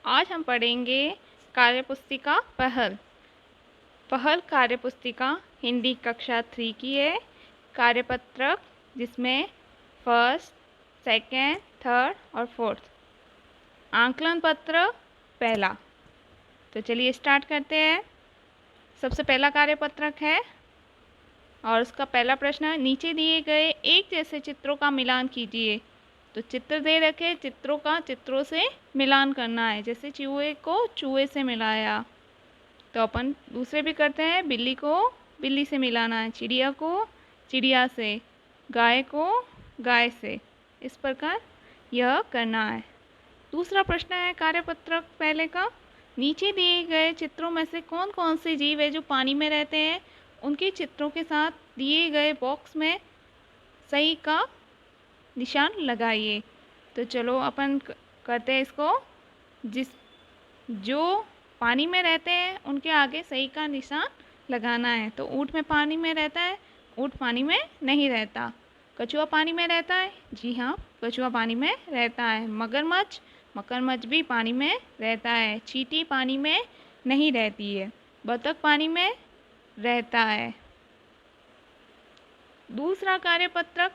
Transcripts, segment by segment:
आज हम पढ़ेंगे कार्यपुस्तिका पहल। पहल कार्यपुस्तिका हिंदी कक्षा 3 की है। कार्यपत्रक जिसमें फर्स्ट, सेकेंड, थर्ड और फोर्थ। आंकलन पत्र पहला। तो चलिए स्टार्ट करते हैं। सबसे पहला कार्यपत्रक है और उसका पहला प्रश्न है, नीचे दिए गए एक जैसे चित्रों का मिलान कीजिए। तो चित्र दे रखे, चित्रों का चित्रों से मिलान करना है। जैसे चूहे को चूहे से मिलाया, तो अपन दूसरे भी करते हैं। बिल्ली को बिल्ली से मिलाना है, चिड़िया को चिड़िया से, गाय को गाय से, इस प्रकार यह करना है। दूसरा प्रश्न है कार्यपत्रक पहले का, नीचे दिए गए चित्रों में से कौन कौन से जीव है जो पानी में रहते हैं, उनके चित्रों के साथ दिए गए बॉक्स में सही का निशान लगाइए। तो चलो अपन करते हैं इसको। जो पानी में रहते हैं उनके आगे सही का निशान लगाना है। तो ऊँट में पानी में रहता है, ऊँट पानी में नहीं रहता। कछुआ पानी में रहता है, जी हाँ कछुआ पानी में रहता है। मगरमच्छ भी पानी में रहता है। चींटी पानी में नहीं रहती है। बतख पानी में रहता है। दूसरा कार्यपत्रक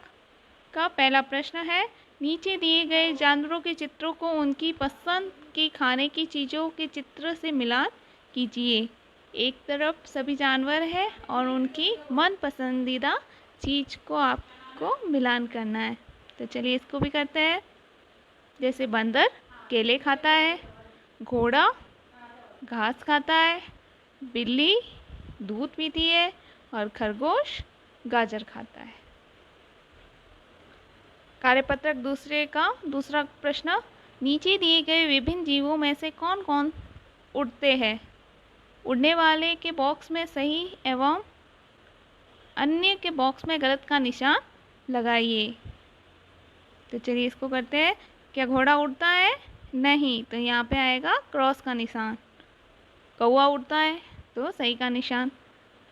का पहला प्रश्न है, नीचे दिए गए जानवरों के चित्रों को उनकी पसंद की खाने की चीज़ों के चित्र से मिलान कीजिए। एक तरफ सभी जानवर है और उनकी मन पसंदीदा चीज़ को आपको मिलान करना है। तो चलिए इसको भी करते हैं। जैसे बंदर केले खाता है, घोड़ा घास खाता है, बिल्ली दूध पीती है और खरगोश गाजर खाता है। कार्यपत्रक दूसरे का दूसरा प्रश्न, नीचे दिए गए विभिन्न जीवों में से कौन कौन उड़ते हैं। उड़ने वाले के बॉक्स में सही एवं अन्य के बॉक्स में गलत का निशान लगाइए। तो चलिए इसको करते हैं। क्या घोड़ा उड़ता है? नहीं, तो यहाँ पे आएगा क्रॉस का निशान। कौवा उड़ता है तो सही का निशान।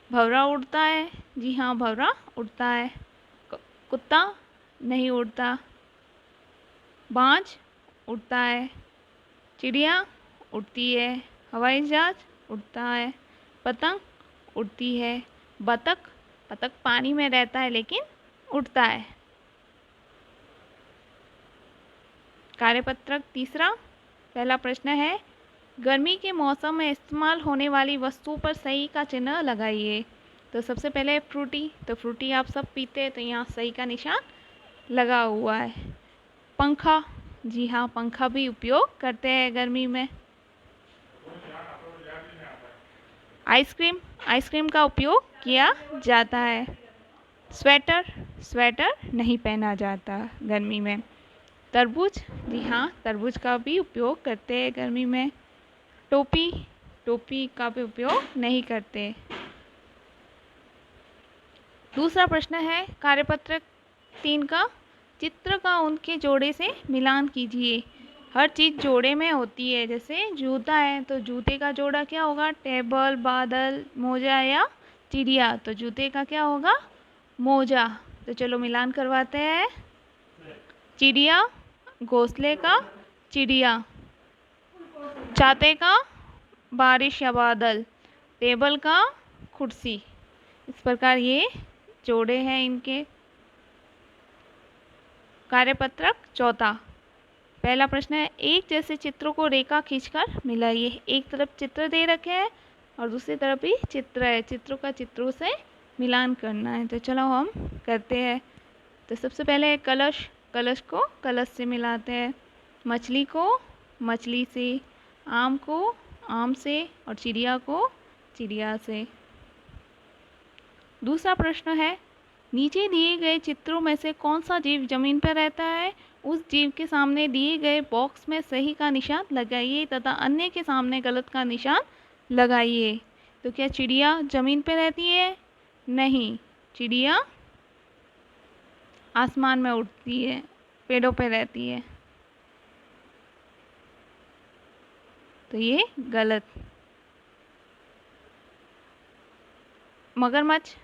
भंवरा उड़ता है, जी हाँ भंवरा उड़ता है। कुत्ता नहीं उड़ता। बाज उड़ता है। चिड़िया उड़ती है। हवाई जहाज उड़ता है। पतंग उड़ती है। बतख पानी में रहता है लेकिन उड़ता है। कार्यपत्रक तीसरा पहला प्रश्न है, गर्मी के मौसम में इस्तेमाल होने वाली वस्तु पर सही का चिन्ह लगाइए। तो सबसे पहले फ्रूटी, तो फ्रूटी आप सब पीते हैं तो यहाँ सही का निशान लगा हुआ है। पंखा, जी हाँ पंखा भी उपयोग करते हैं गर्मी में। आइसक्रीम का उपयोग किया जाता है। स्वेटर नहीं पहना जाता गर्मी में। तरबूज, जी हाँ तरबूज का भी उपयोग करते हैं गर्मी में। टोपी का भी उपयोग नहीं करते। दूसरा प्रश्न है कार्यपत्रक 3 का, चित्र का उनके जोड़े से मिलान कीजिए। हर चीज़ जोड़े में होती है। जैसे जूता है तो जूते का जोड़ा क्या होगा? टेबल, बादल, मोजा या चिड़िया। तो जूते का क्या होगा? मोजा। तो चलो मिलान करवाते हैं। चिड़िया, घोंसले का चिड़िया, छाते का बारिश या बादल, टेबल का कुर्सी। इस प्रकार ये जोड़े हैं इनके। कार्यपत्रक चौथा पहला प्रश्न है, एक जैसे चित्रों को रेखा खींचकर मिलाइए। एक तरफ चित्र दे रखे हैं और दूसरी तरफ भी चित्र है। चित्रों का चित्रों से मिलान करना है। तो चलो हम करते हैं। तो सबसे पहले कलश को कलश से मिलाते हैं। मछली को मछली से, आम को आम से और चिड़िया को चिड़िया से। दूसरा प्रश्न है, नीचे दिए गए चित्रों में से कौन सा जीव जमीन पर रहता है? उस जीव के सामने दिए गए बॉक्स में सही का निशान लगाइए तथा अन्य के सामने गलत का निशान लगाइए। तो क्या चिड़िया जमीन पर रहती है? नहीं, चिड़िया आसमान में उड़ती है, पेड़ों पर रहती है। तो ये गलत। मगरमच्छ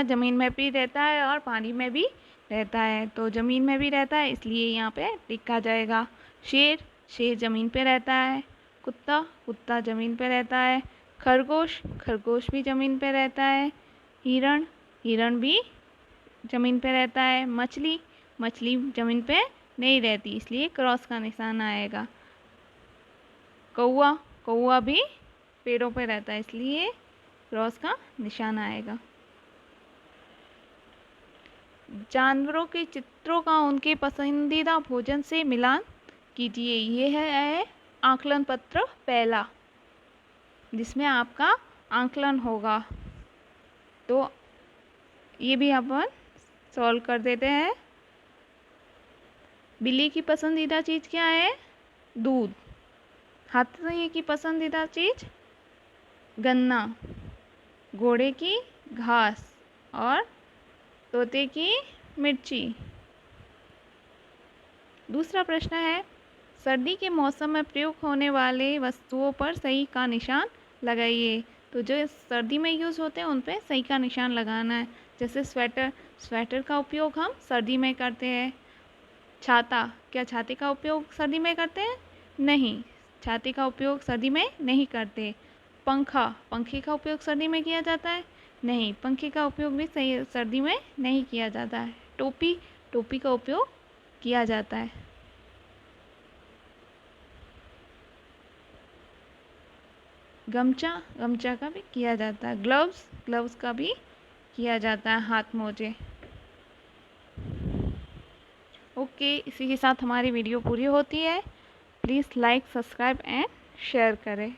ज़मीन में भी रहता है और पानी में भी रहता है। तो ज़मीन में भी रहता है इसलिए यहाँ पे लिखा जाएगा। शेर ज़मीन पे रहता है कुत्ता, कुत्ता ज़मीन पे रहता है। खरगोश, खरगोश भी ज़मीन पे रहता है। हिरण, हिरण भी ज़मीन पे रहता है। मछली, मछली ज़मीन पे नहीं रहती, इसलिए क्रॉस का निशान आएगा। कौवा, कौवा भी पेड़ों पे रहता है, इसलिए क्रॉस का निशान आएगा। जानवरों के चित्रों का उनके पसंदीदा भोजन से मिलान कीजिए। ये है आकलन पत्र पहला, जिसमें आपका आकलन होगा। तो ये भी अपन सॉल्व कर देते हैं। बिल्ली की पसंदीदा चीज़ क्या है? दूध। हाथी की पसंदीदा चीज़ गन्ना। घोड़े की घास और तोते की मिर्ची। दूसरा प्रश्न है, सर्दी के मौसम में प्रयोग होने वाले वस्तुओं पर सही का निशान लगाइए। तो जो सर्दी में यूज़ होते हैं उन पे सही का निशान लगाना है। जैसे स्वेटर, स्वेटर का उपयोग हम सर्दी में करते हैं। छाता, क्या छाते का उपयोग सर्दी में करते हैं? नहीं, छाते का उपयोग सर्दी में नहीं करते। पंखा, पंखे का उपयोग सर्दी में किया जाता है? नहीं, पंखे का उपयोग भी सही सर्दी में नहीं किया जाता है। टोपी, टोपी का उपयोग किया जाता है। गमछा, गमछा का भी किया जाता है। ग्लव्स, ग्लव्स का भी किया जाता है। हाथ मोजे। ओके, इसी के साथ हमारी वीडियो पूरी होती है। Please like, subscribe and share करें।